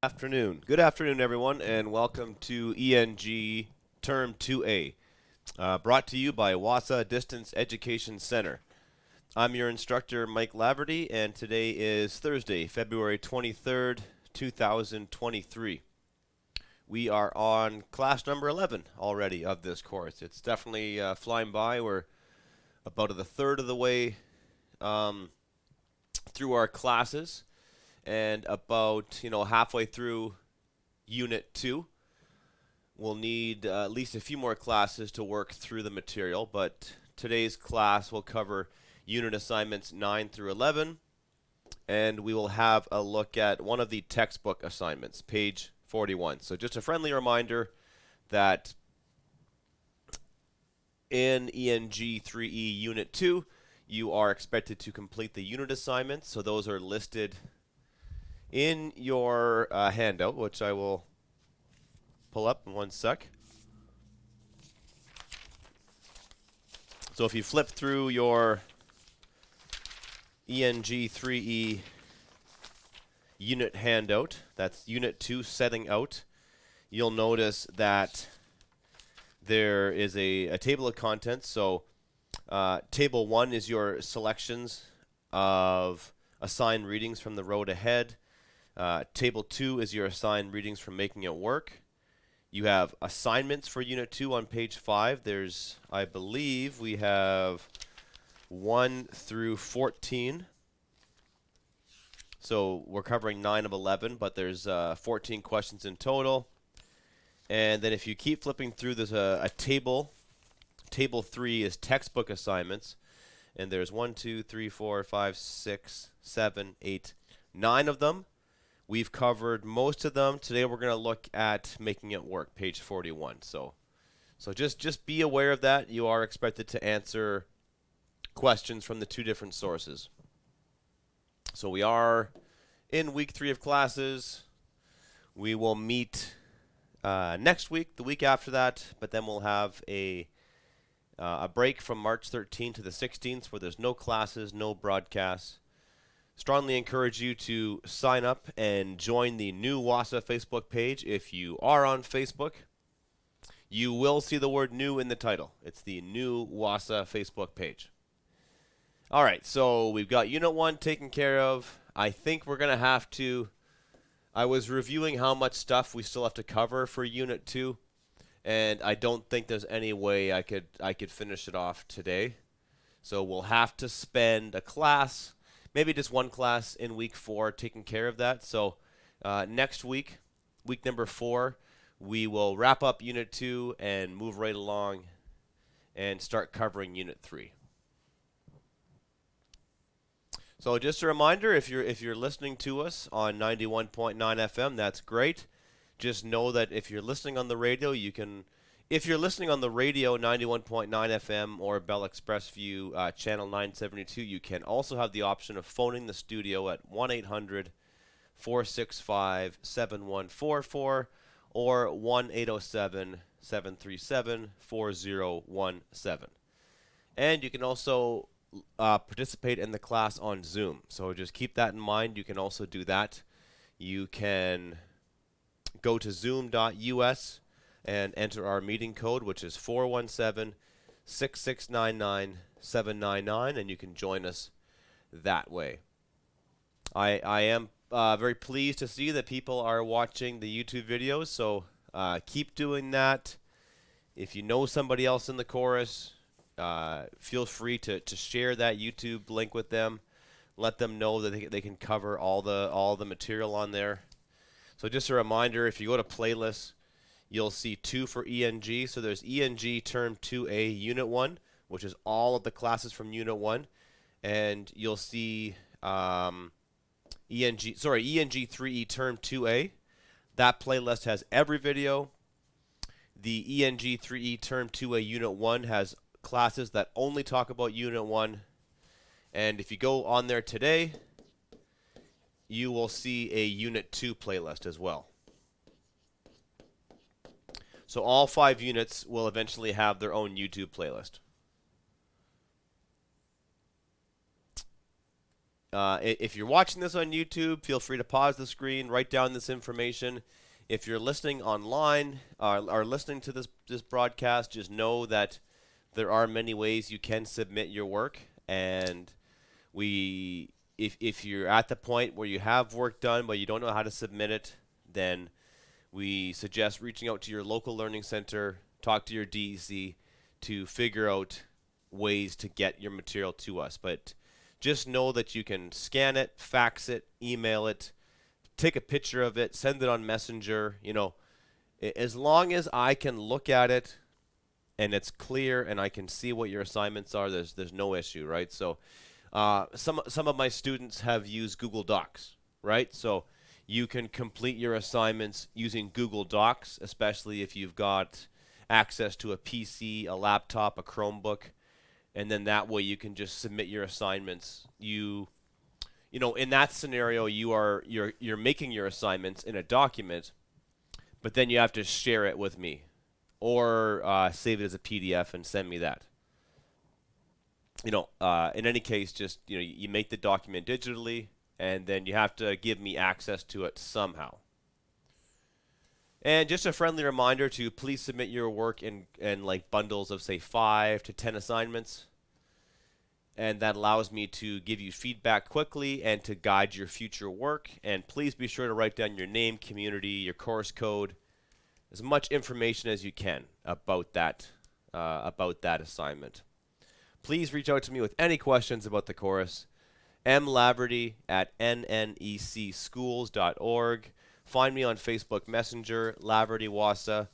Good afternoon, everyone, and welcome to ENG Term 2A, brought to you by WASA Distance Education Center. I'm your instructor, Mike Laverty, and today is Thursday, February 23rd, 2023. We are on class number 11 already of this course. It's definitely flying by. We're about a third of the way through our classes, and about halfway through Unit 2. We'll need at least a few more classes to work through the material, but today's class will cover unit assignments 9 through 11, and we will have a look at one of the textbook assignments, page 41. So just a friendly reminder that in ENG3E Unit 2, you are expected to complete the unit assignments, so those are listed in your handout, which I will pull up in one sec. So if you flip through your ENG3E unit handout, that's Unit 2 Setting Out, you'll notice that there is a table of contents. So Table 1 is your selections of assigned readings from the road ahead. Table 2 is your assigned readings from Making It Work. You have assignments for Unit 2 on page 5. There's, I believe, we have 1 through 14. So we're covering 9 of 11, but there's 14 questions in total. And then if you keep flipping through, there's a table. Table 3 is textbook assignments. And there's 1, 2, 3, 4, 5, 6, 7, 8, 9 of them. We've covered most of them. Today we're going to look at Making It Work, page 41. So just be aware of that. You are expected to answer questions from the two different sources. So we are in week 3 of classes. We will meet next week, the week after that, but then we'll have a break from March 13th to the 16th where there's no classes, no broadcasts. Strongly encourage you to sign up and join the new WASA Facebook page. If you are on Facebook, you will see the word new in the title. It's the new WASA Facebook page. All right, so we've got Unit 1 taken care of. I think we're going to have to, I was reviewing how much stuff we still have to cover for Unit 2, and I don't think there's any way I could finish it off today. So we'll have to spend a class, maybe just one class in week 4 taking care of that. So next week, week number 4, we will wrap up Unit 2 and move right along and start covering Unit 3. So just a reminder, if you're listening to us on 91.9 FM, that's great. Just know that if you're listening on the radio, if you're listening on the radio, 91.9 FM or Bell ExpressVu channel 972, you can also have the option of phoning the studio at 1-800-465-7144 or 1-807-737-4017. And you can also participate in the class on Zoom. So just keep that in mind. You can also do that. You can go to zoom.us and enter our meeting code, which is 417-6699-799, and you can join us that way. I am very pleased to see that people are watching the YouTube videos, so keep doing that. If you know somebody else in the chorus, feel free to share that YouTube link with them. Let them know that they can cover all the material on there. So just a reminder, if you go to playlists, you'll see 2 for ENG. So there's ENG Term 2A Unit 1, which is all of the classes from Unit 1. And you'll see ENG3E Term 2A. That playlist has every video. The ENG3E Term 2A Unit 1 has classes that only talk about Unit 1. And if you go on there today, you will see a Unit 2 playlist as well. So all 5 units will eventually have their own YouTube playlist. If you're watching this on YouTube, feel free to pause the screen, write down this information. If you're listening online or listening to this broadcast, just know that there are many ways you can submit your work, and if you're at the point where you have work done but you don't know how to submit it, then we suggest reaching out to your local learning center, talk to your DEC to figure out ways to get your material to us. But just know that you can scan it, fax it, email it, take a picture of it, send it on Messenger. As long as I can look at it and it's clear and I can see what your assignments are, there's no issue, right? So some of my students have used Google Docs, right? So you can complete your assignments using Google Docs, especially if you've got access to a PC, a laptop, a Chromebook, and then that way you can just submit your assignments. In that scenario, you're making your assignments in a document, but then you have to share it with me, or save it as a PDF and send me that. In any case, just you make the document digitally, and then you have to give me access to it somehow. And just a friendly reminder to please submit your work in like bundles of, say, 5 to 10 assignments. And that allows me to give you feedback quickly and to guide your future work. And please be sure to write down your name, community, your course code, as much information as you can about that assignment. Please reach out to me with any questions about the course. mlaverty@nnecschools.org. Find me on Facebook Messenger, Laverty Wassa.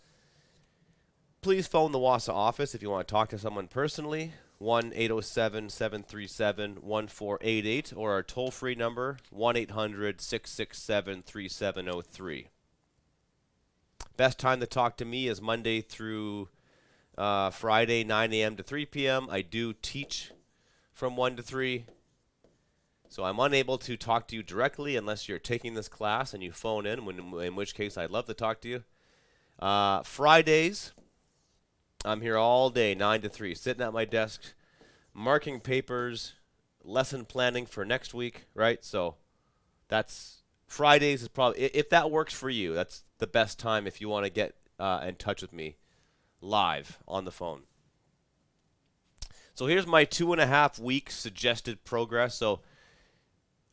Please phone the Wassa office if you want to talk to someone personally, 1-807-737-1488, or our toll-free number, 1-800-667-3703. Best time to talk to me is Monday through Friday, 9 a.m. to 3 p.m. I do teach from 1 to 3. So I'm unable to talk to you directly unless you're taking this class and you phone in, in which case I'd love to talk to you. Fridays, I'm here all day, 9 to 3, sitting at my desk, marking papers, lesson planning for next week, right? So Fridays is probably, if that works for you, that's the best time if you want to get in touch with me live on the phone. So here's my 2.5 week suggested progress. So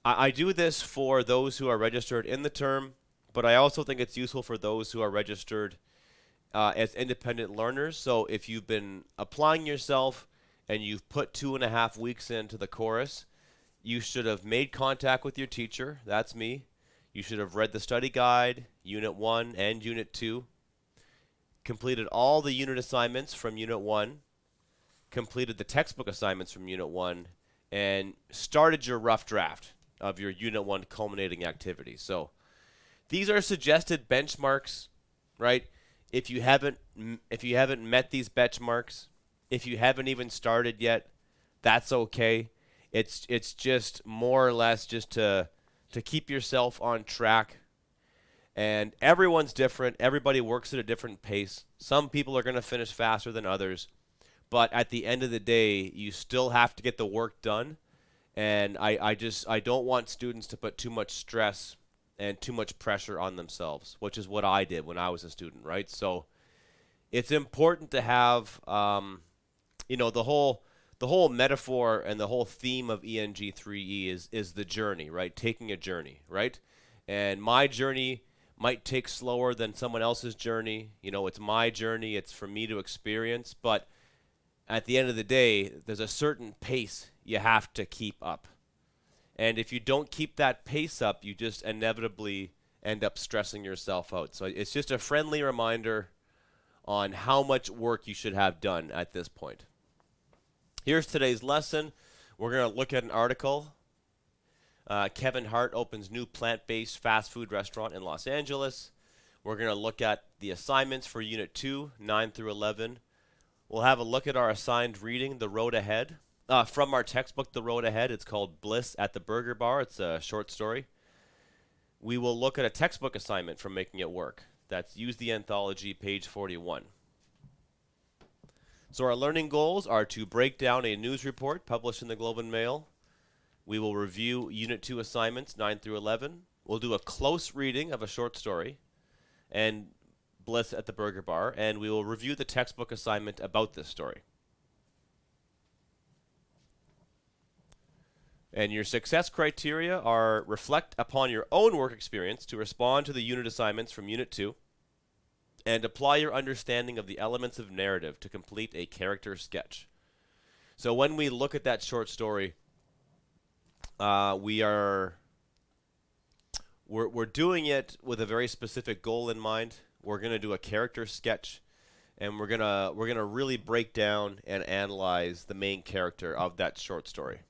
I do this for those who are registered in the term, but I also think it's useful for those who are registered as independent learners. So if you've been applying yourself and you've put 2.5 weeks into the course, you should have made contact with your teacher. That's me. You should have read the study guide, Unit 1 and Unit 2, completed all the unit assignments from Unit 1, completed the textbook assignments from Unit 1, and started your rough draft of your Unit 1 culminating activity. So these are suggested benchmarks, right? If you haven't met these benchmarks, if you haven't even started yet, that's okay. It's just more or less just to keep yourself on track. And everyone's different. Everybody works at a different pace. Some people are going to finish faster than others. But at the end of the day, you still have to get the work done. And I don't want students to put too much stress and too much pressure on themselves, which is what I did when I was a student, right? So it's important to have, the whole metaphor and the whole theme of ENG3E is the journey, right? Taking a journey, right? And my journey might take slower than someone else's journey. It's my journey. It's for me to experience. But at the end of the day, there's a certain pace you have to keep up. And if you don't keep that pace up, you just inevitably end up stressing yourself out. So it's just a friendly reminder on how much work you should have done at this point. Here's today's lesson. We're going to look at an article. Kevin Hart opens new plant-based fast food restaurant in Los Angeles. We're going to look at the assignments for Unit 2, 9 through 11. We'll have a look at our assigned reading, The Road Ahead. From our textbook, The Road Ahead, it's called Bliss at the Burger Bar. It's a short story. We will look at a textbook assignment from Making It Work. That's Use the Anthology, page 41. So our learning goals are to break down a news report published in the Globe and Mail. We will review Unit 2 assignments 9 through 11. We'll do a close reading of a short story and Bliss at the Burger Bar, and we will review the textbook assignment about this story. And your success criteria are reflect upon your own work experience to respond to the unit assignments from Unit 2, and apply your understanding of the elements of narrative to complete a character sketch. So when we look at that short story, we're doing it with a very specific goal in mind. We're going to do a character sketch, and we're gonna really break down and analyze the main character of that short story.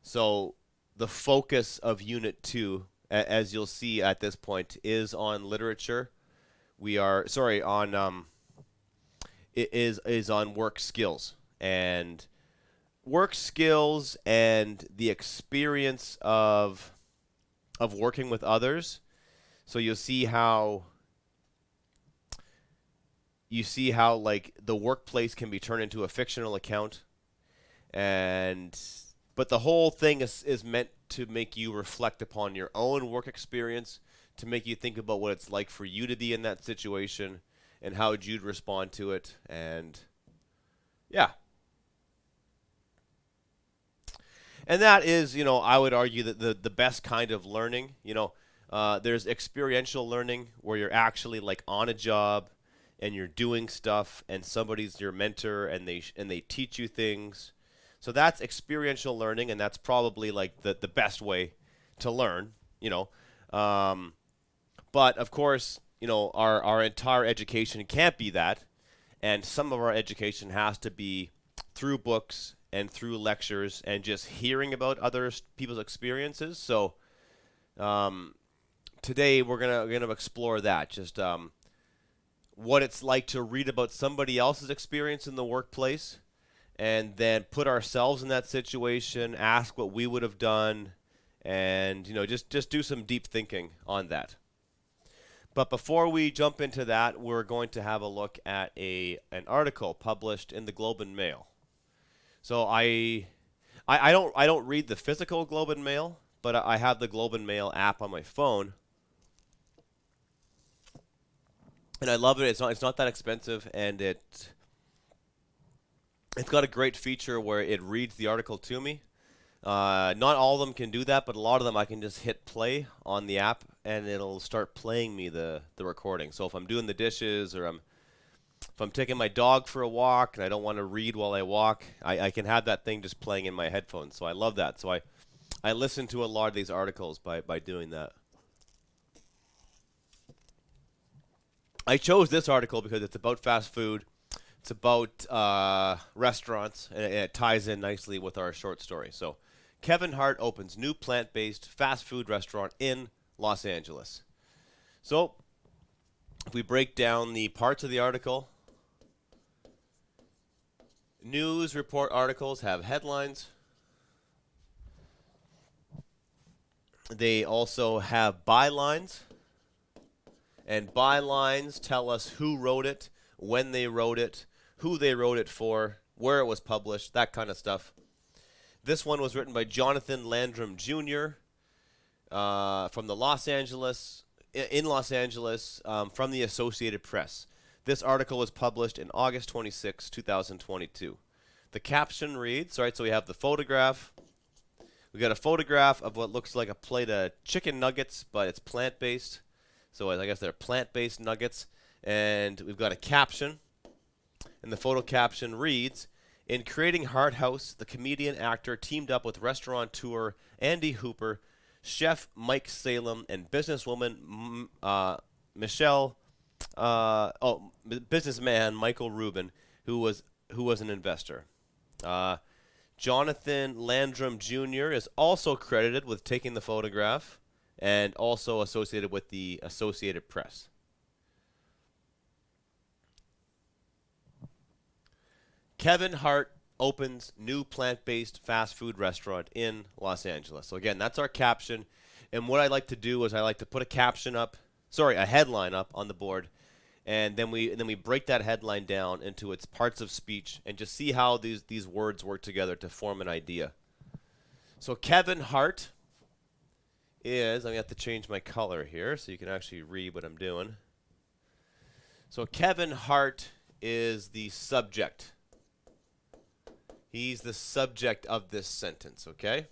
So the focus of Unit 2, as you'll see at this point, is on literature. We are it is on work skills and the experience of working with others. So you'll see how like the workplace can be turned into a fictional account, but the whole thing is meant to make you reflect upon your own work experience, to make you think about what it's like for you to be in that situation and how you'd respond to it. And yeah. And that is, I would argue that the best kind of learning. There's experiential learning where you're actually like on a job and you're doing stuff and somebody's your mentor and they teach you things. So that's experiential learning, and that's probably like the best way to learn, But of course, our entire education can't be that, and some of our education has to be through books and through lectures and just hearing about other people's experiences. So today we're gonna explore that, just what it's like to read about somebody else's experience in the workplace, and then put ourselves in that situation, ask what we would have done, and just do some deep thinking on that. But before we jump into that, we're going to have a look at an article published in the Globe and Mail. So I don't read the physical Globe and Mail, but I have the Globe and Mail app on my phone, and I love it. It's not that expensive, and it's got a great feature where it reads the article to me. Not all of them can do that, but a lot of them I can just hit play on the app, and it'll start playing me the recording. So if I'm doing the dishes, or if I'm taking my dog for a walk and I don't want to read while I walk, I can have that thing just playing in my headphones. So I love that. So I listen to a lot of these articles by doing that. I chose this article because it's about fast food. It's about restaurants, and it ties in nicely with our short story. So Kevin Hart opens new plant-based fast food restaurant in Los Angeles. So if we break down the parts of the article, news report articles have headlines. They also have bylines, and bylines tell us who wrote it, when they wrote it, who they wrote it for, where it was published, that kind of stuff. This one was written by Jonathan Landrum Jr. From Los Angeles, from the Associated Press. This article was published in August 26, 2022. The caption reads, so we have the photograph. We got a photograph of what looks like a plate of chicken nuggets, but it's plant-based. So I guess they're plant-based nuggets. And we've got a caption. And the photo caption reads, in creating Hart House, the comedian actor teamed up with restaurateur Andy Hooper, chef Mike Salem, and businesswoman businessman Michael Rubin, who was an investor. Jonathan Landrum Jr. is also credited with taking the photograph and also associated with the Associated Press. Kevin Hart opens new plant-based fast food restaurant in Los Angeles. So again, that's our caption. And what I like to do is I like to put a headline up on the board, and then we break that headline down into its parts of speech and just see how these words work together to form an idea. So Kevin Hart is, I'm going to have to change my color here so you can actually read what I'm doing. So Kevin Hart is the subject. He's the subject of this sentence, okay?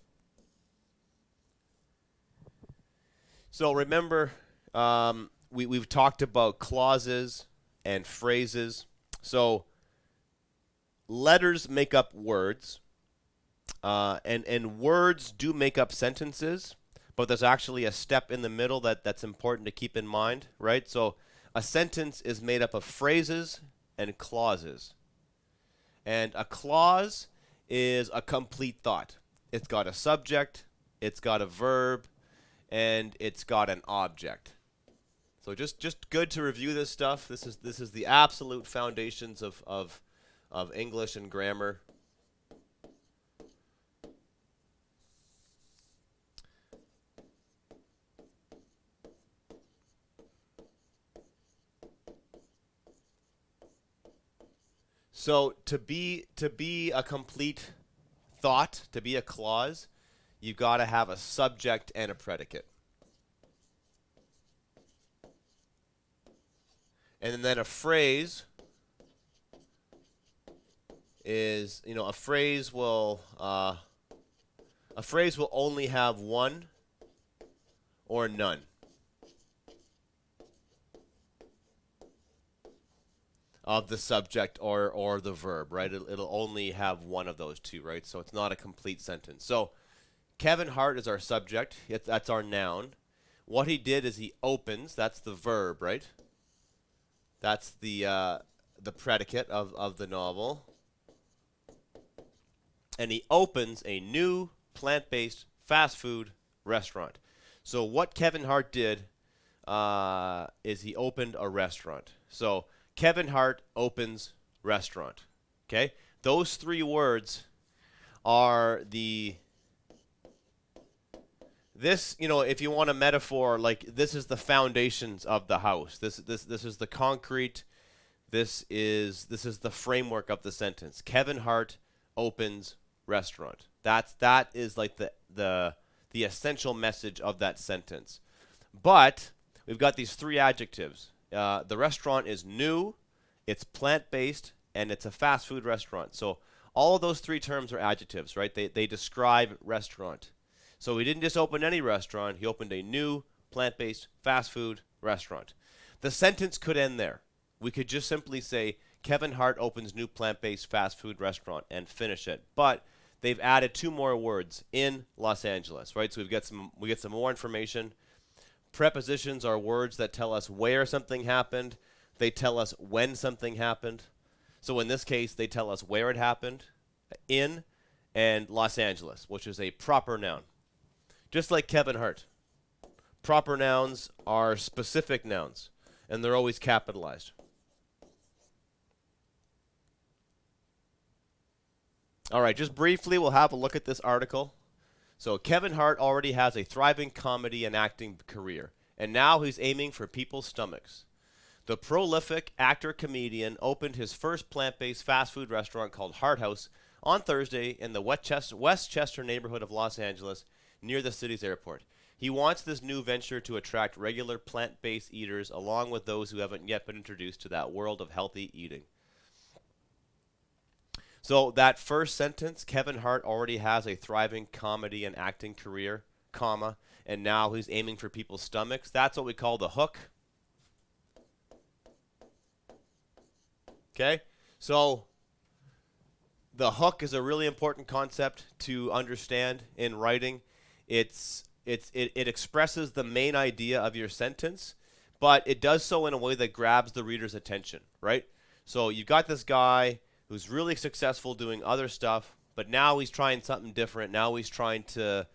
So remember, we've talked about clauses and phrases. So letters make up words, and words do make up sentences, but there's actually a step in the middle that's important to keep in mind, right? So a sentence is made up of phrases and clauses. And a clause is a complete thought. It's got a subject, it's got a verb, and it's got an object. So just good to review this stuff. This is the absolute foundations of English and grammar. So to be a complete thought, to be a clause, you've got to have a subject and a predicate. And then a phrase is, a phrase will only have one or none. Of the subject or the verb, right? It'll only have one of those two, right? So it's not a complete sentence. So Kevin Hart is our subject. That's our noun. What he did is he opens. That's the verb, right? That's the predicate of the novel. And he opens a new plant-based fast food restaurant. So what Kevin Hart did is he opened a restaurant. So Kevin Hart opens restaurant. Okay? Those three words are if you want a metaphor, like this is the foundations of the house. This is the concrete. This is the framework of the sentence. Kevin Hart opens restaurant. That is like the essential message of that sentence. But we've got these three adjectives. The restaurant is new, it's plant-based, and it's a fast food restaurant. So all of those three terms are adjectives, right? They describe restaurant. So he didn't just open any restaurant. He opened a new plant-based fast food restaurant. The sentence could end there. We could just simply say, Kevin Hart opens new plant-based fast food restaurant and finish it. But they've added two more words, in Los Angeles, right? So we get some more information. Prepositions are words that tell us where something happened. They tell us when something happened. So in this case, they tell us where it happened, in, and Los Angeles, which is a proper noun. Just like Kevin Hart. Proper nouns are specific nouns, and they're always capitalized. All right, just briefly, we'll have a look at this article. So Kevin Hart already has a thriving comedy and acting career, and now he's aiming for people's stomachs. The prolific actor-comedian opened his first plant-based fast food restaurant called Hart House on Thursday in the Westchester neighborhood of Los Angeles, near the city's airport. He wants this new venture to attract regular plant-based eaters along with those who haven't yet been introduced to that world of healthy eating. So that first sentence, Kevin Hart already has a thriving comedy and acting career, comma, and now he's aiming for people's stomachs. That's what we call the hook. Okay? So the hook is a really important concept to understand in writing. It expresses the main idea of your sentence, but it does so in a way that grabs the reader's attention, right? So you've got this guy who's really successful doing other stuff, but now he's trying something different. Now he's trying to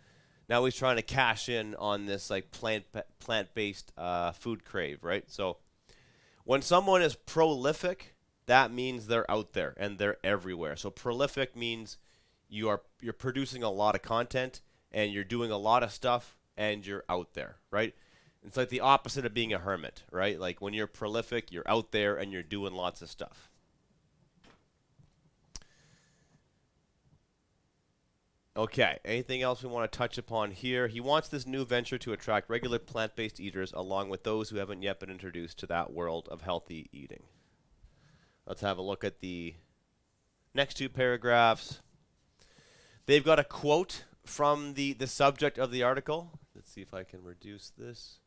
cash in on this like plant-based food crave, right? So when someone is prolific, that means they're out there and they're everywhere. So prolific means you're producing a lot of content and you're doing a lot of stuff and you're out there, right? It's like the opposite of being a hermit, right? Like when you're prolific, you're out there and you're doing lots of stuff. Okay, anything else we want to touch upon here? He wants this new venture to attract regular plant-based eaters along with those who haven't yet been introduced to that world of healthy eating. Let's have a look at the next two paragraphs. They've got a quote from the subject of the article. Let's see if I can reduce this.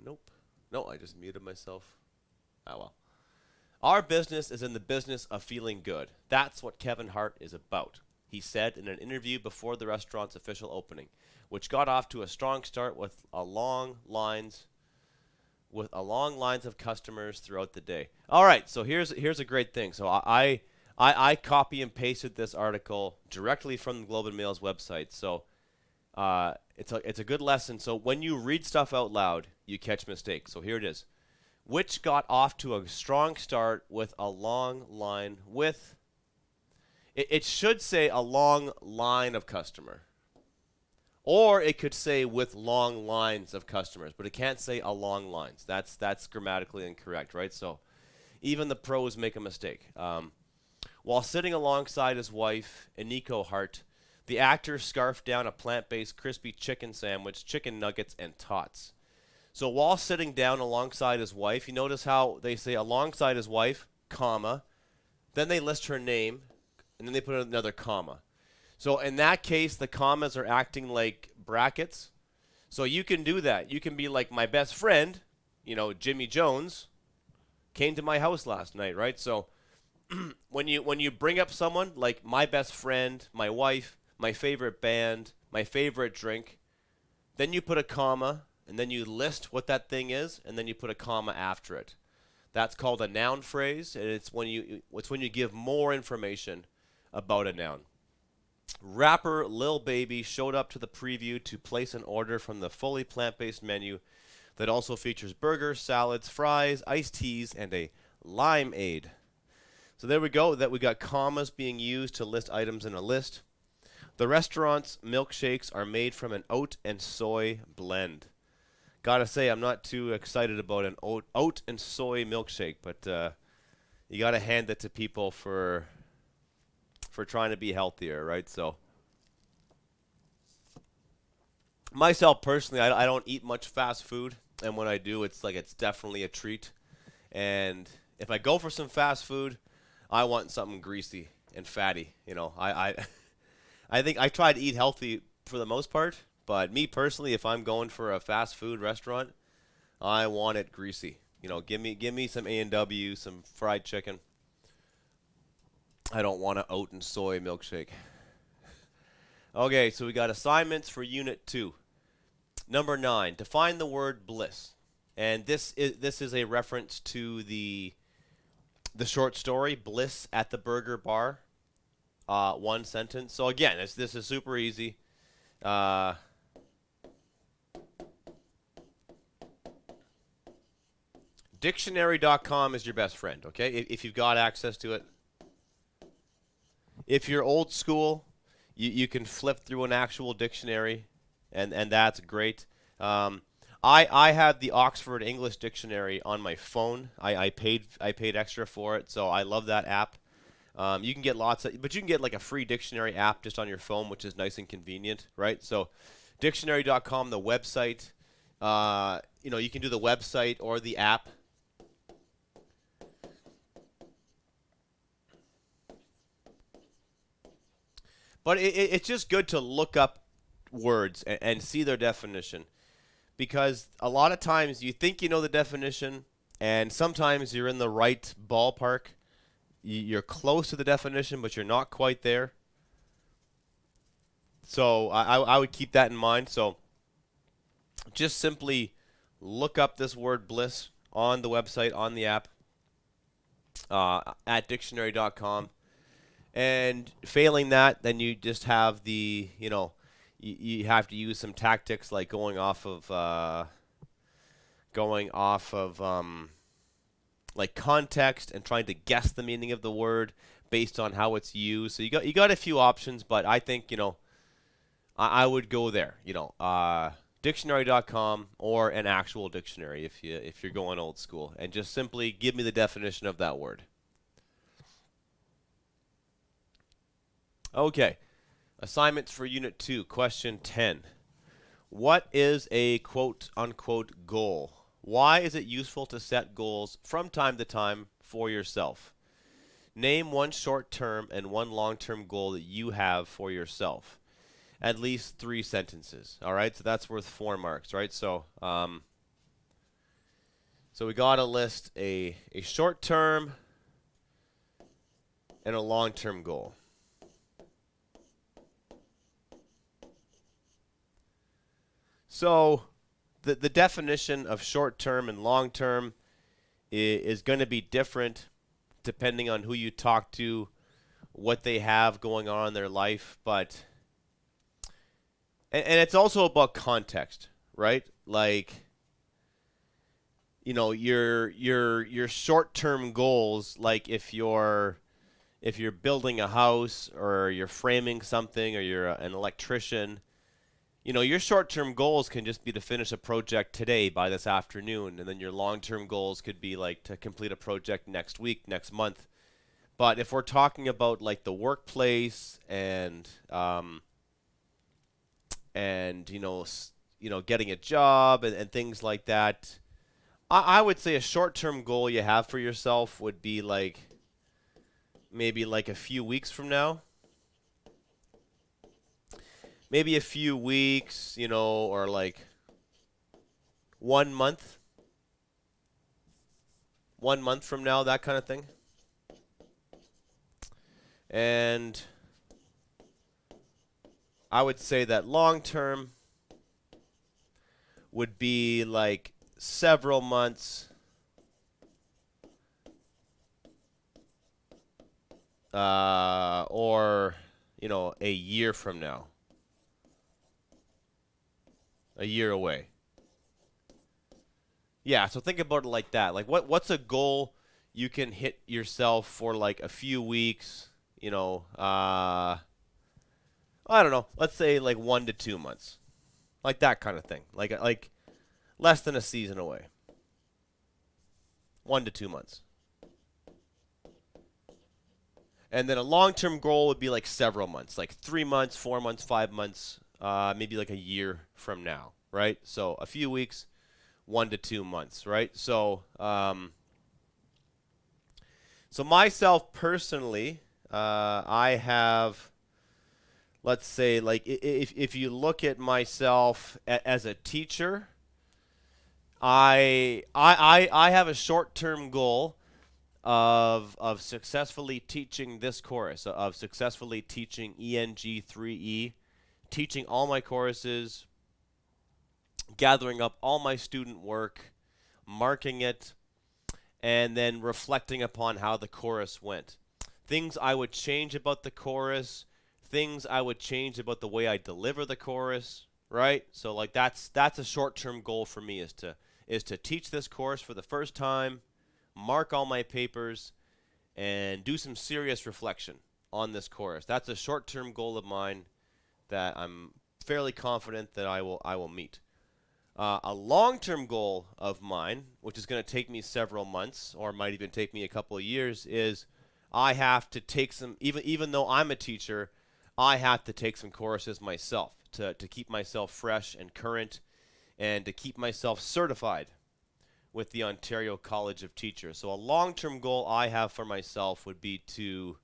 Nope. No, I just muted myself. Ah, well. Our business is in the business of feeling good. That's what Kevin Hart is about, he said in an interview before the restaurant's official opening, which got off to a strong start with a long lines of customers throughout the day. All right, so here's a great thing. So I copy and pasted this article directly from the Globe and Mail's website. So it's a good lesson. So when you read stuff out loud, you catch mistakes. So here it is. Which got off to a strong start with a long line with, it should say a long line of customer. Or it could say with long lines of customers, but it can't say a long lines. That's grammatically incorrect, right? So even the pros make a mistake. While sitting alongside his wife, Eniko Hart, the actor scarfed down a plant-based crispy chicken sandwich, chicken nuggets, and tots. So while sitting down alongside his wife, you notice how they say alongside his wife, comma, then they list her name, and then they put another comma. So in that case, the commas are acting like brackets. So you can do that. You can be like, my best friend, Jimmy Jones, came to my house last night, right? So when you bring up someone like my best friend, my wife, my favorite band, my favorite drink, then you put a comma, and then you list what that thing is, and then you put a comma after it. That's called a noun phrase, and it's when you give more information about a noun. Rapper Lil Baby showed up to the preview to place an order from the fully plant-based menu that also features burgers, salads, fries, iced teas, and a limeade. So there we go. That we got commas being used to list items in a list. The restaurant's milkshakes are made from an oat and soy blend. Gotta say, I'm not too excited about an oat and soy milkshake, but you gotta hand it to people for trying to be healthier, right? So myself personally, I don't eat much fast food, and when I do, it's definitely a treat. And if I go for some fast food, I want something greasy and fatty. I think I try to eat healthy for the most part, but me personally, if I'm going for a fast food restaurant, I want it greasy. Give me some A&W, some fried chicken. I don't want an oat and soy milkshake. Okay, so we got assignments for Unit 2. Number 9, define the word bliss. And this is a reference to the short story, Bliss at the Burger Bar. One sentence. So again, this is super easy. Dictionary.com is your best friend, okay? If you've got access to it. If you're old school, you can flip through an actual dictionary, and that's great. I have the Oxford English Dictionary on my phone. I paid extra for it, so I love that app. You can get but you can get like a free dictionary app just on your phone, which is nice and convenient, right? So, dictionary.com, the website. You can do the website or the app. But it's just good to look up words and see their definition, because a lot of times you think you know the definition, and sometimes you're in the right ballpark. You're close to the definition, but you're not quite there. So I would keep that in mind. So just simply look up this word bliss on the website, on the app, at dictionary.com. And failing that, then you just have you have to use some tactics like going off of like context and trying to guess the meaning of the word based on how it's used. So you got a few options, but I think I would go there. Dictionary.com or an actual dictionary if you're going old school, and just simply give me the definition of that word. Okay. Assignments for Unit 2, Question 10. What is a quote-unquote goal? Why is it useful to set goals from time to time for yourself? Name one short-term and one long-term goal that you have for yourself. At least 3 sentences. All right, so that's worth 4 marks, right? So we got to list a short-term and a long-term goal. So the definition of short-term and long-term is going to be different depending on who you talk to, what they have going on in their life, but and it's also about context, right? Like, you know, your short-term goals, like if you're building a house or you're framing something or you're an electrician, you know, your short-term goals can just be to finish a project today by this afternoon, and then your long-term goals could be like to complete a project next week, next month. But if we're talking about like the workplace and getting a job and things like that, I would say a short-term goal you have for yourself would be like maybe like a few weeks from now. Maybe a few weeks, you know, or like 1 month. 1 month from now, that kind of thing. And I would say that long term would be like several months, or, you know, a year from now. A year away. Yeah, so think about it like that. Like what's a goal you can hit yourself for like a few weeks, you know, I don't know, let's say like 1 to 2 months. Like that kind of thing. Like less than a season away. 1 to 2 months. And then a long-term goal would be like several months, like 3 months, 4 months, 5 months, maybe like a year from now, right? So a few weeks, 1 to 2 months, right? So, so myself personally, I have, let's say, like if you look at myself as a teacher, I have a short-term goal of successfully teaching this course, of successfully teaching ENG3E, teaching all my courses, gathering up all my student work, marking it, and then reflecting upon how the chorus went. Things I would change about the chorus, things I would change about the way I deliver the chorus, right? So like that's a short-term goal for me, is to teach this course for the first time, mark all my papers, and do some serious reflection on this course. That's a short-term goal of mine that I'm fairly confident that I will meet. A long-term goal of mine, which is going to take me several months, or might even take me a couple of years, is I have to take some, even though I'm a teacher, I have to take some courses myself to keep myself fresh and current, and to keep myself certified with the Ontario College of Teachers. So a long-term goal I have for myself would be to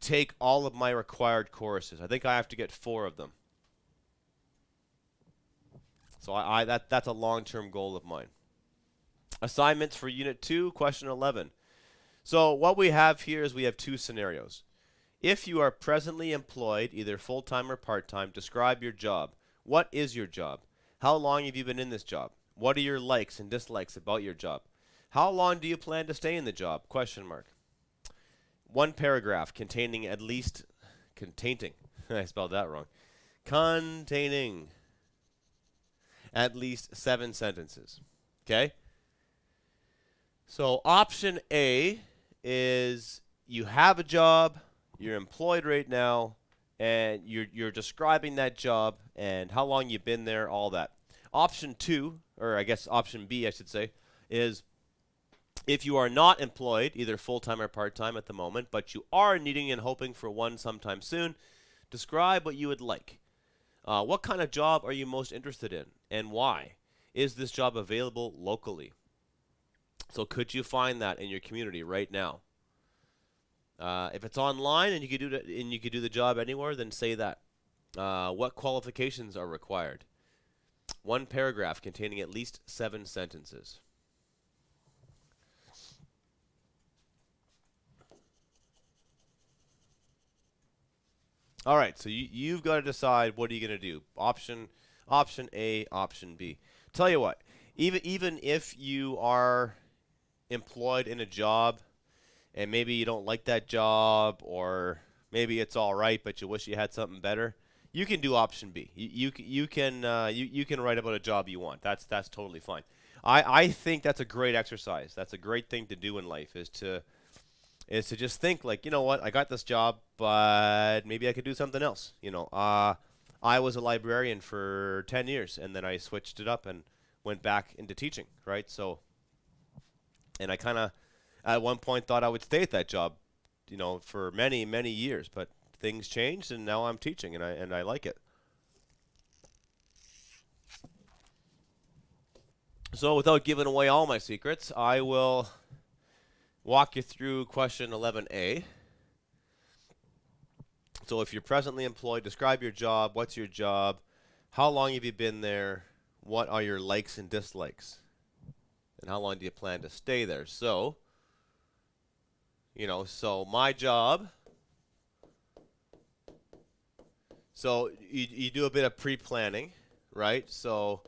take all of my required courses. I think I have to get 4 of them. So that's a long-term goal of mine. Assignments for Unit 2, Question 11. So what we have here is we have 2 scenarios. If you are presently employed, either full-time or part-time, describe your job. What is your job? How long have you been in this job? What are your likes and dislikes about your job? How long do you plan to stay in the job? Question mark. 1 paragraph containing at least, I spelled that wrong. Containing at least 7 sentences. Okay? So option A is you have a job, you're employed right now, and you're describing that job and how long you've been there, all that. Option 2, or I guess option B I should say, is if you are not employed, either full-time or part-time at the moment, but you are needing and hoping for one sometime soon, Describe what you would like. What kind of job are you most interested in, and why? Is this job available locally? So could you find that in your community right now? If it's online and you could do the job anywhere, then say that. What qualifications are required? One paragraph containing at least 7 sentences. All right, so you've got to decide what are you going to do. Option A, option B. Tell you what, even if you are employed in a job and maybe you don't like that job, or maybe it's all right but you wish you had something better, you can do option B. You can write about a job you want. That's totally fine. I think that's a great exercise. That's a great thing to do in life, is to just think like, you know what, I got this job, but maybe I could do something else. I was a librarian for 10 years, and then I switched it up and went back into teaching, right? So, and I kind of, at one point, thought I would stay at that job, for many, many years, but things changed, and now I'm teaching, and I like it. So without giving away all my secrets, I will walk you through question 11A. So if you're presently employed, describe your job. What's your job? How long have you been there? What are your likes and dislikes? And how long do you plan to stay there? So, so my job. So you do a bit of pre-planning, right? So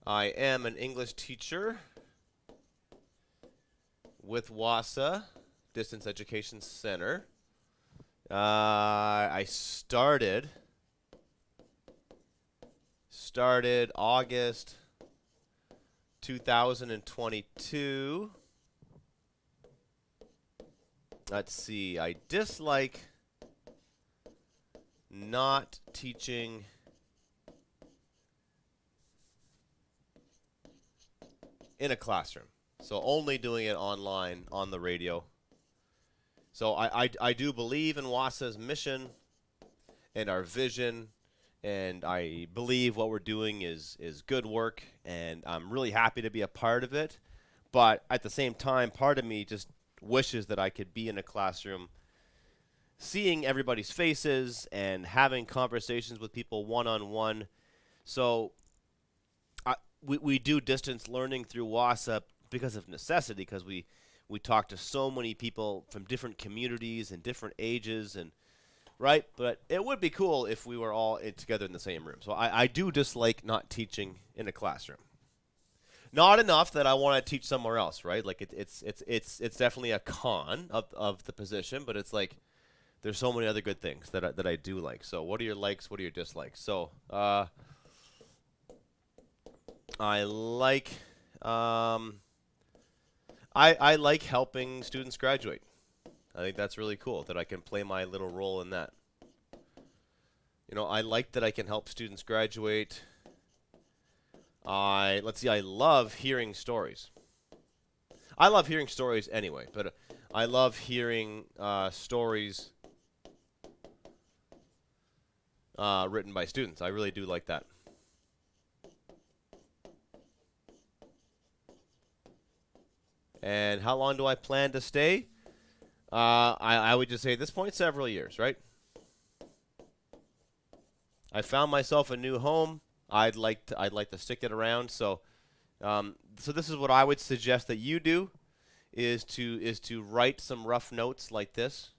I am an English teacher with WASA, Distance Education Center. I started August 2022. Let's see. I dislike not teaching in a classroom. So only doing it online on the radio. So I do believe in WASA's mission and our vision, and I believe what we're doing is good work, and I'm really happy to be a part of it. But at the same time, part of me just wishes that I could be in a classroom seeing everybody's faces and having conversations with people one-on-one. So we do distance learning through WASA because of necessity, because we talk to so many people from different communities and different ages, and right? But it would be cool if we were all together in the same room. So I do dislike not teaching in a classroom. Not enough that I want to teach somewhere else, right? Like it's definitely a con of the position, but it's like there's so many other good things that I do like. So what are your likes? What are your dislikes? So I like I like helping students graduate. I think that's really cool that I can play my little role in that. I like that I can help students graduate. I love hearing stories. I love hearing stories anyway, but I love hearing stories written by students. I really do like that. And how long do I plan to stay? I would just say at this point, several years, right? I found myself a new home. I'd like to stick it around. So, so this is what I would suggest that you do, is to write some rough notes like this.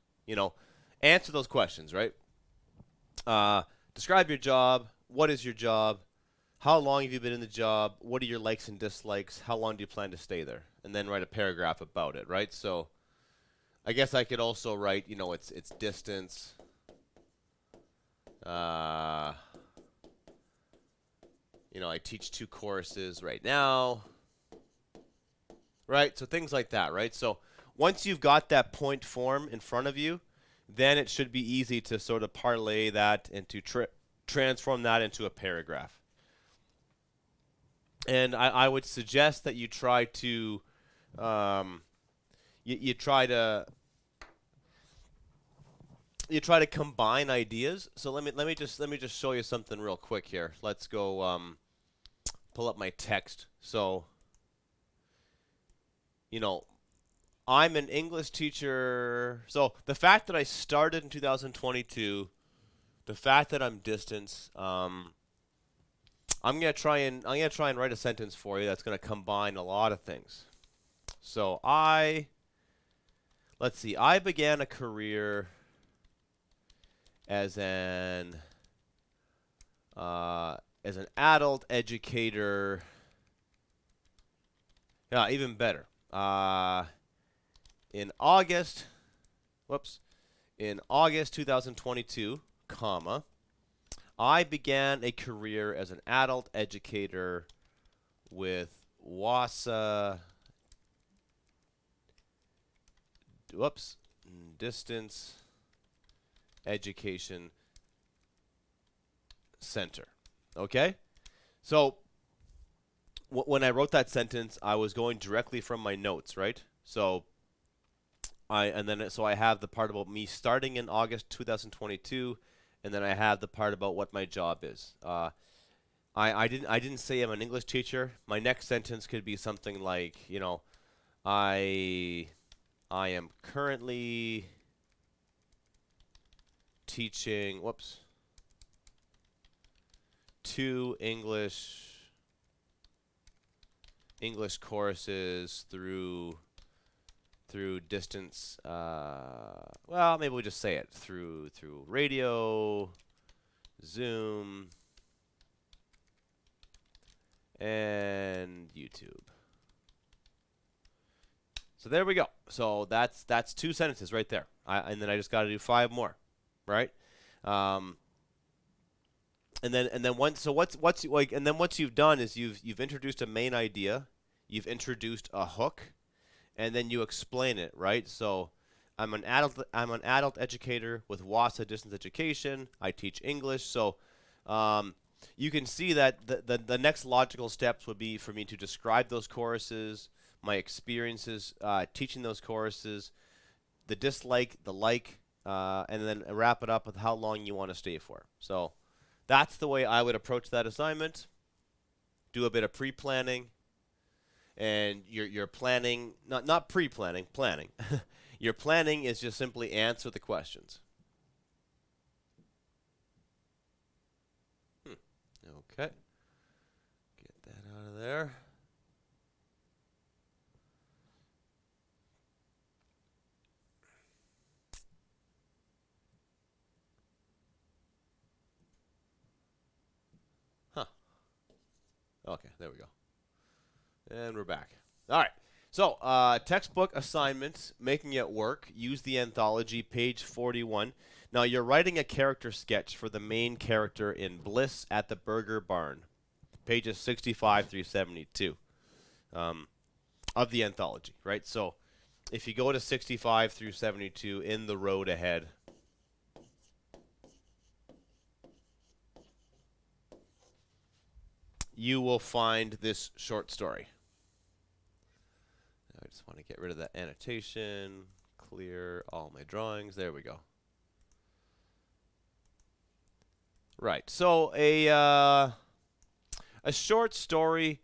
Answer those questions, right? Describe your job. What is your job? How long have you been in the job? What are your likes and dislikes? How long do you plan to stay there? And then write a paragraph about it, right? So, I guess I could also write, it's distance. I teach 2 courses right now, right? So things like that, right? So once you've got that point form in front of you, then it should be easy to sort of parlay that into transform that into a paragraph. And I would suggest that you try to you try to you try to combine ideas. So let me just show you something real quick here. Let's go pull up my text. So, you know, I'm an English teacher. So the fact that I started in 2022, the fact that I'm distance, I'm gonna try and write a sentence for you that's gonna combine a lot of things. So let's see. I began a career as an adult educator. Yeah, even better. In August, whoops, in August 2022, comma, I began a career as an adult educator with WASA, Distance Education Center. Okay? So when I wrote that sentence, I was going directly from my notes, right? So I have the part about me starting in August 2022, and then I have the part about what my job is. I didn't say I'm an English teacher. My next sentence could be something like, I am currently teaching two English courses through distance. Well, maybe we'll just say it through radio, Zoom, and YouTube. So there we go. So that's two sentences right there. And then I just got to do 5 more, right? And then once you've done is you've introduced a main idea, you've introduced a hook, and then you explain it, right? So I'm an adult educator with WASA Distance Education. I teach English. So you can see that the next logical steps would be for me to describe those courses, my experiences teaching those courses, the dislike, the like, and then wrap it up with how long you want to stay for. So that's the way I would approach that assignment. Do a bit of pre-planning, and your planning, not pre-planning, planning. Your planning is just simply answer the questions. Okay. Get that out of there. Huh. Okay, there we go. And we're back. All right. So, textbook assignments, making it work. Use the anthology, page 41. Now, you're writing a character sketch for the main character in Bliss at the Burger Barn, pages 65 through 72 of the anthology, right? So, if you go to 65 through 72 in the road ahead, you will find this short story. I just want to get rid of that annotation, clear all my drawings. There we go. Right. So a short story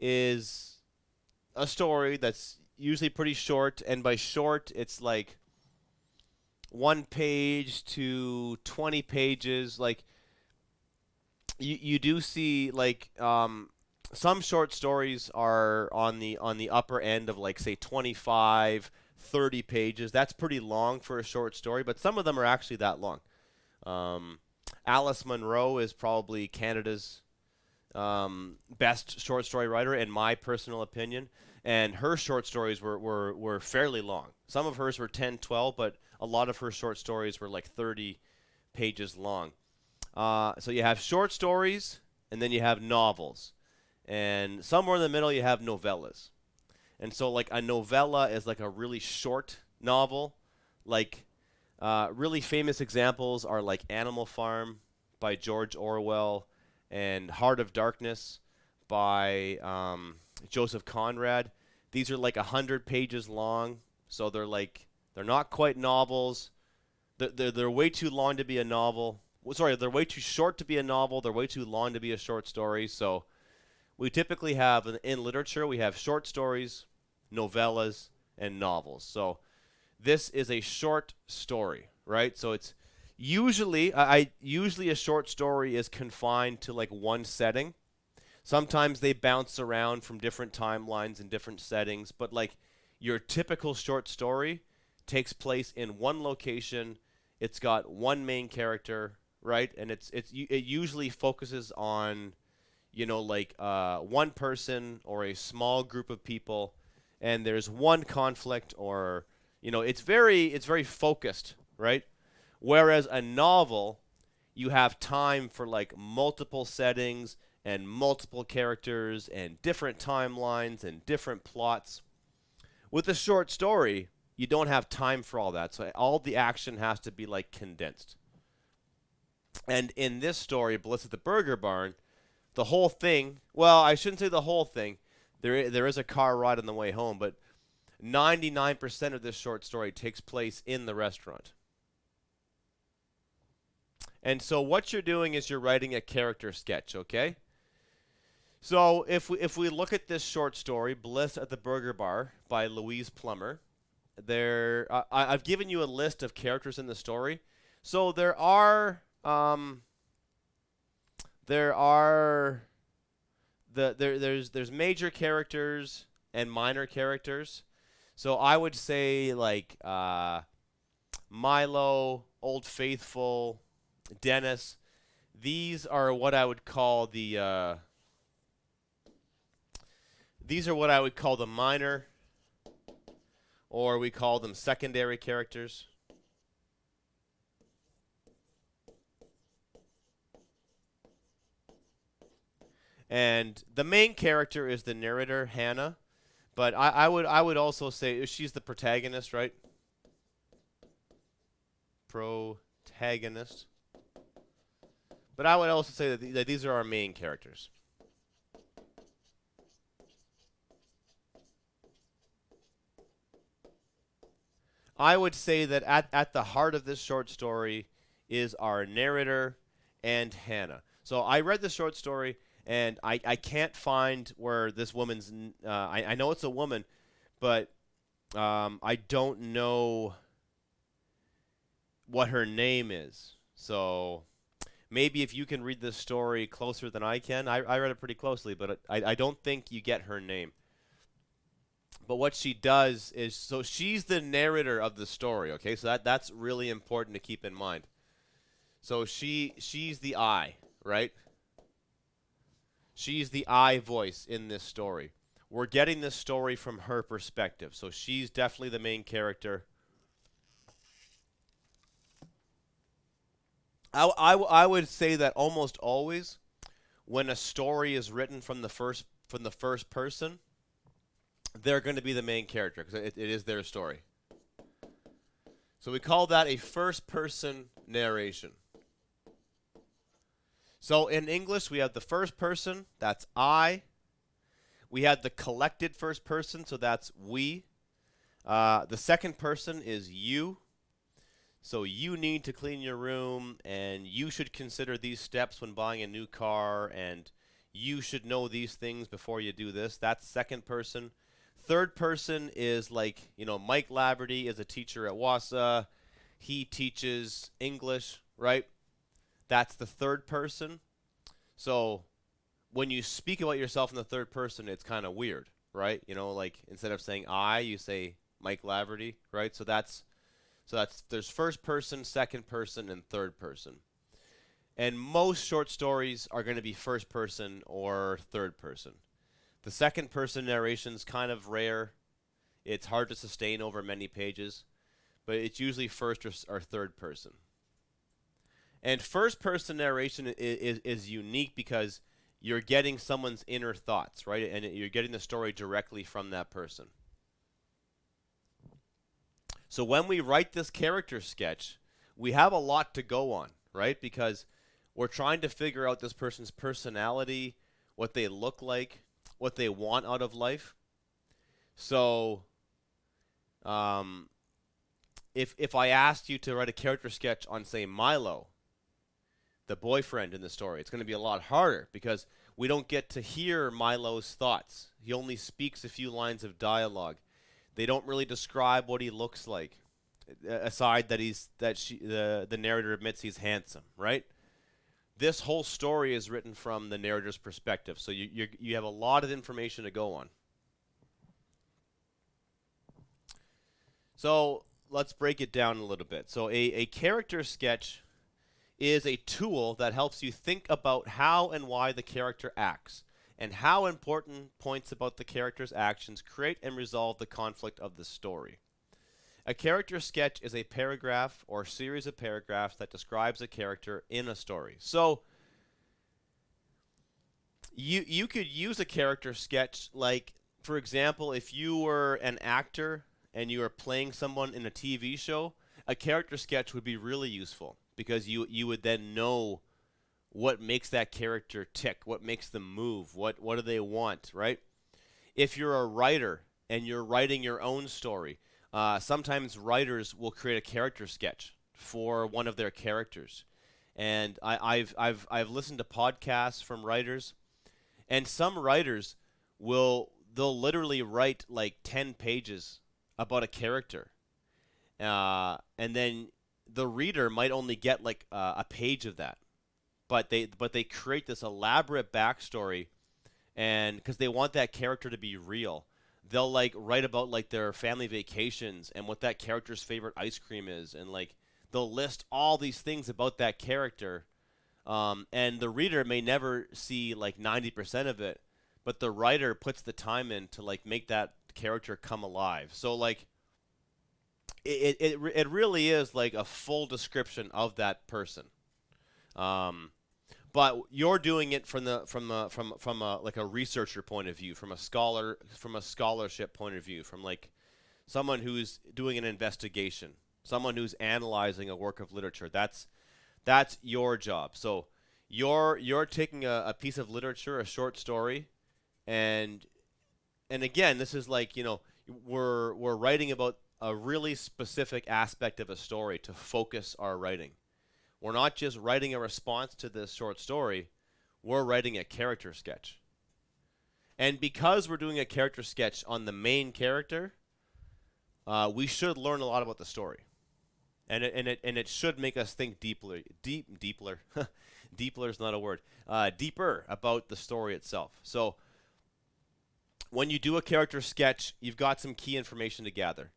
is a story that's usually pretty short, and by short, it's like 1 page to 20 pages. Like you do see like some short stories are on the upper end of like say 25, 30 pages. That's pretty long for a short story, but some of them are actually that long. Alice Munro is probably Canada's best short story writer, in my personal opinion, and her short stories were fairly long. Some of hers were 10, 12, but a lot of her short stories were like 30 pages long. So you have short stories, and then you have novels. And somewhere in the middle, you have novellas. And so, like, a novella is like a really short novel. Like, really famous examples are like Animal Farm by George Orwell and Heart of Darkness by Joseph Conrad. These are like 100 pages long. So they're not quite novels, They're way too long to be a novel. Sorry, they're way too short to be a novel. They're way too long to be a short story. So we typically have in literature we have short stories, novellas, and novels. So this is a short story, right? So it's usually usually a short story is confined to like one setting. Sometimes they bounce around from different timelines and different settings, but like your typical short story takes place in one location. It's got one main character, right? And it usually focuses on, like one person or a small group of people, and there's one conflict, or it's very focused, right? Whereas a novel, you have time for like multiple settings and multiple characters and different timelines and different plots. With a short story, you don't have time for all that. So all the action has to be like condensed. And in this story, Bliss at the Burger Barn, the whole thing, well, I shouldn't say the whole thing. There is a car ride on the way home, but 99% of this short story takes place in the restaurant. And so what you're doing is you're writing a character sketch, okay? So if we look at this short story, Bliss at the Burger Bar by Louise Plummer, I've given you a list of characters in the story. So there's major characters and minor characters. So I would say like Milo, Old Faithful, Dennis. These are what I would call the minor, or we call them secondary characters. And the main character is the narrator, Hannah. But I would also say she's the protagonist, right? Protagonist. But I would also say that these are our main characters. I would say that at the heart of this short story is our narrator and Hannah. So I read the short story, and I can't find where this woman's. I know it's a woman, but I don't know what her name is. So maybe if you can read this story closer than I can. I read it pretty closely, but I don't think you get her name. But what she does is, so she's the narrator of the story, okay? So that's really important to keep in mind. So she's the I, right? She's the I voice in this story. We're getting this story from her perspective. So she's definitely the main character. I would say that almost always when a story is written from the first person, they're going to be the main character because it is their story. So we call that a first-person narration. So in English, we have the first person, that's I. We have the collected first person, so that's we. The second person is you. So you need to clean your room, and you should consider these steps when buying a new car, and you should know these things before you do this. That's second person. Third person is like, Mike Laverty is a teacher at WASA. He teaches English, right? That's the third person. So when you speak about yourself in the third person, it's kind of weird, right? Like instead of saying I, you say Mike Laverty, right? So there's first person, second person, and third person. And most short stories are going to be first person or third person. The second person narration is kind of rare. It's hard to sustain over many pages, but it's usually first or third person. And first person narration is unique because you're getting someone's inner thoughts, right? And you're getting the story directly from that person. So when we write this character sketch, we have a lot to go on, right? Because we're trying to figure out this person's personality, what they look like, what they want out of life. So if I asked you to write a character sketch on, say, Milo, the boyfriend in the story, it's going to be a lot harder because we don't get to hear Milo's thoughts. He only speaks a few lines of dialogue. They don't really describe what he looks like, aside that the narrator admits he's handsome, right? This whole story is written from the narrator's perspective, so you have a lot of information to go on. So let's break it down a little bit. So a character sketch is a tool that helps you think about how and why the character acts, and how important points about the character's actions create and resolve the conflict of the story. A character sketch is a paragraph or series of paragraphs that describes a character in a story. So you could use a character sketch, like, for example, if you were an actor and you were playing someone in a TV show, a character sketch would be really useful because you would then know what makes that character tick, what makes them move, what do they want, right? If you're a writer and you're writing your own story, sometimes writers will create a character sketch for one of their characters. And I've listened to podcasts from writers, and some writers they'll literally write like 10 pages about a character, and then the reader might only get like a page of that, but they create this elaborate backstory, and because they want that character to be real, they'll like write about like their family vacations and what that character's favorite ice cream is, and like they'll list all these things about that character, and the reader may never see like 90% of it, but the writer puts the time in to like make that character come alive. So like it really is like a full description of that person. But you're doing it from a like a researcher point of view, from a scholarship point of view, from like someone who's doing an investigation, someone who's analyzing a work of literature. That's your job. So you're taking a piece of literature, a short story, and again, this is like, we're writing about a really specific aspect of a story to focus our writing. We're not just writing a response to this short story, we're writing a character sketch. And because we're doing a character sketch on the main character, we should learn a lot about the story. And it should make us think deeper. Deeper is not a word. Deeper about the story itself. So when you do a character sketch, you've got some key information to gather.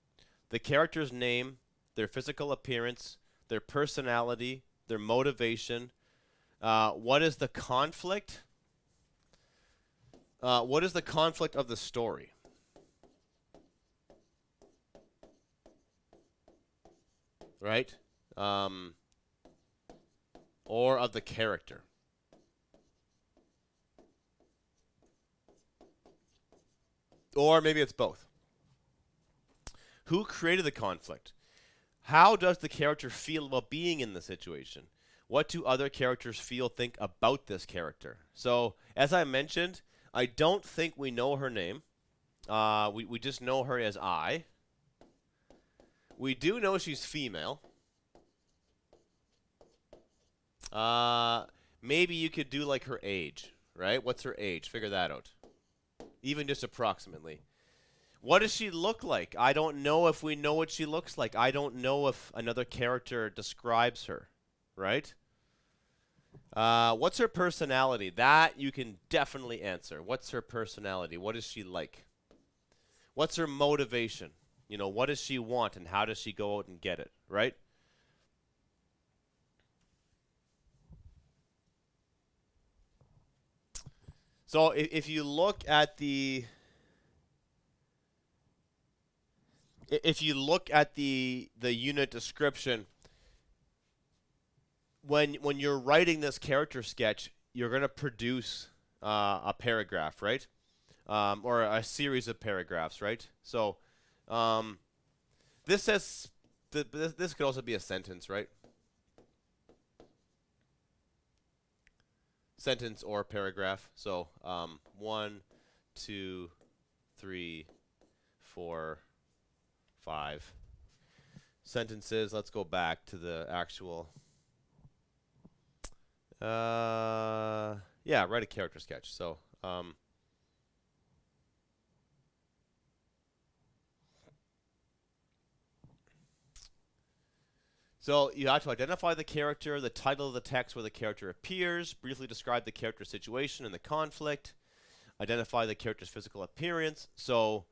The character's name, their physical appearance, their personality, their motivation. What is the conflict? What is the conflict of the story? Right? Or of the character. Or maybe it's both. Who created the conflict? How does the character feel about being in the situation? What do other characters think about this character? So, as I mentioned, I don't think we know her name. We just know her as I. We do know she's female. Maybe you could do like her age, right? What's her age? Figure that out. Even just approximately. What does she look like? I don't know if we know what she looks like. I don't know if another character describes her, right? What's her personality? That you can definitely answer. What's her personality? What is she like? What's her motivation? What does she want and how does she go out and get it, right? So if you look at the unit description, when you're writing this character sketch, you're going to produce a paragraph, right? Or a series of paragraphs, right? So this says this could also be a sentence, right? Sentence or paragraph. So 1, 2, 3, 4, 5, sentences. Let's go back to the actual. Yeah, write a character sketch. So you have to identify the character, the title of the text where the character appears, briefly describe the character's situation and the conflict, identify the character's physical appearance. So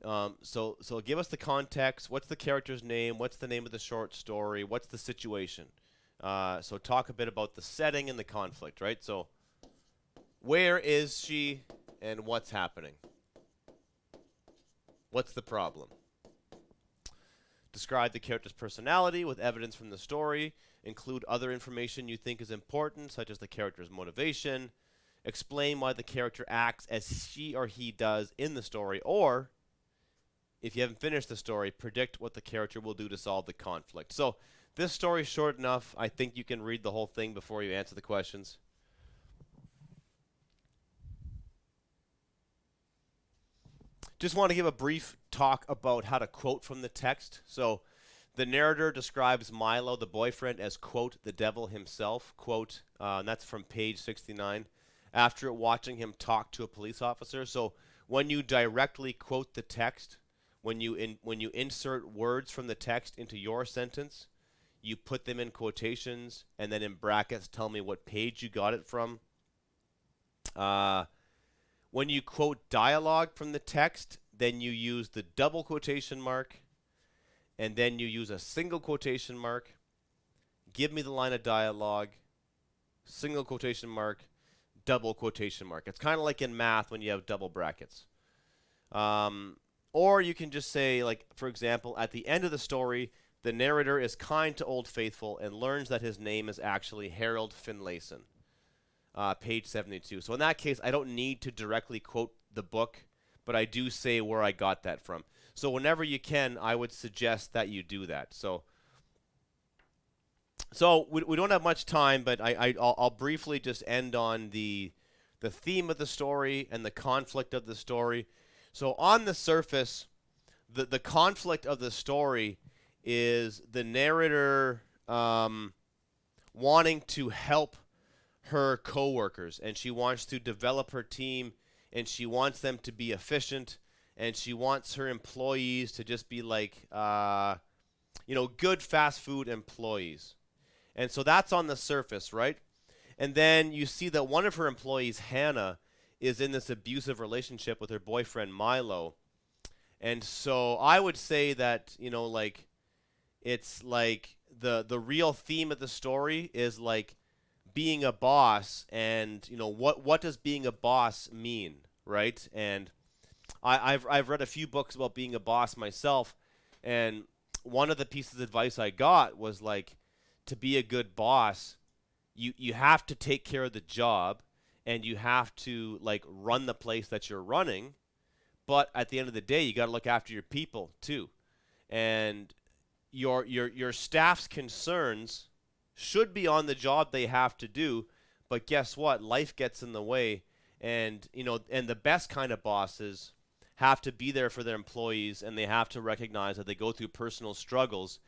give us the context. What's the character's name? What's the name of the short story? What's the situation? So talk a bit about the setting and the conflict, right? So where is she and what's happening? What's the problem? Describe the character's personality with evidence from the story. Include other information you think is important, such as the character's motivation. Explain why the character acts as she or he does in the story, or if you haven't finished the story, predict what the character will do to solve the conflict. So this story is short enough. I think you can read the whole thing before you answer the questions. Just want to give a brief talk about how to quote from the text. So the narrator describes Milo, the boyfriend, as, quote, the devil himself, quote, and that's from page 69, after watching him talk to a police officer. So when you directly quote the text, when you insert words from the text into your sentence, you put them in quotations, and then in brackets tell me what page you got it from. When you quote dialogue from the text, then you use the double quotation mark, and then you use a single quotation mark. Give me the line of dialogue, single quotation mark, double quotation mark. It's kind of like in math when you have double brackets. Or you can just say, like, for example, at the end of the story, the narrator is kind to Old Faithful and learns that his name is actually Harold Finlayson. Page 72. So in that case, I don't need to directly quote the book, but I do say where I got that from. So whenever you can, I would suggest that you do that. So we don't have much time, but I'll briefly just end on the theme of the story and the conflict of the story. So on the surface, the conflict of the story is the narrator wanting to help her coworkers, and she wants to develop her team, and she wants them to be efficient, and she wants her employees to just be like, good fast food employees. And so that's on the surface, right? And then you see that one of her employees, Hannah, is in this abusive relationship with her boyfriend, Milo. And so I would say that, it's like the real theme of the story is like being a boss, and what does being a boss mean, right? And I've read a few books about being a boss myself, and one of the pieces of advice I got was like, to be a good boss, you have to take care of the job, and you have to like run the place that you're running, but at the end of the day, you got to look after your people too, and your staff's concerns should be on the job they have to do, but guess what? Life gets in the way, and and the best kind of bosses have to be there for their employees, and they have to recognize that they go through personal struggles.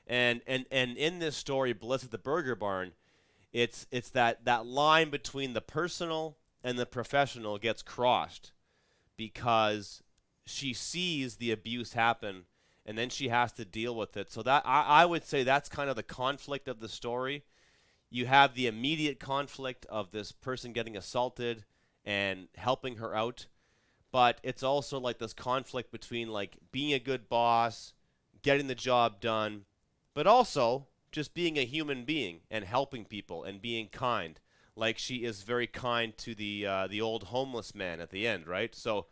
And in this story, Bliss at the Burger Barn, it's that line between the personal and the professional gets crossed because she sees the abuse happen, and then she has to deal with it. So that I would say that's kind of the conflict of the story. You have the immediate conflict of this person getting assaulted and helping her out, but it's also like this conflict between like being a good boss, getting the job done, but also just being a human being and helping people and being kind. Like she is very kind to the old homeless man at the end, right? So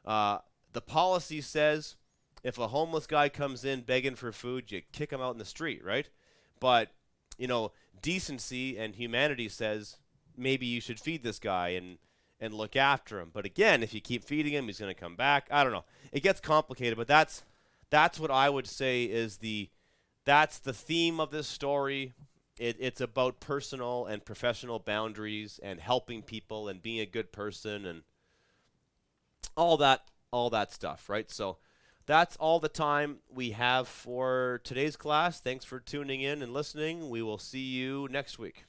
the policy says if a homeless guy comes in begging for food, you kick him out in the street, right? But, decency and humanity says maybe you should feed this guy and look after him. But again, if you keep feeding him, he's going to come back. I don't know. It gets complicated, but that's what I would say is that's the theme of this story. It's about personal and professional boundaries and helping people and being a good person and all that stuff, right? So that's all the time we have for today's class. Thanks for tuning in and listening. We will see you next week.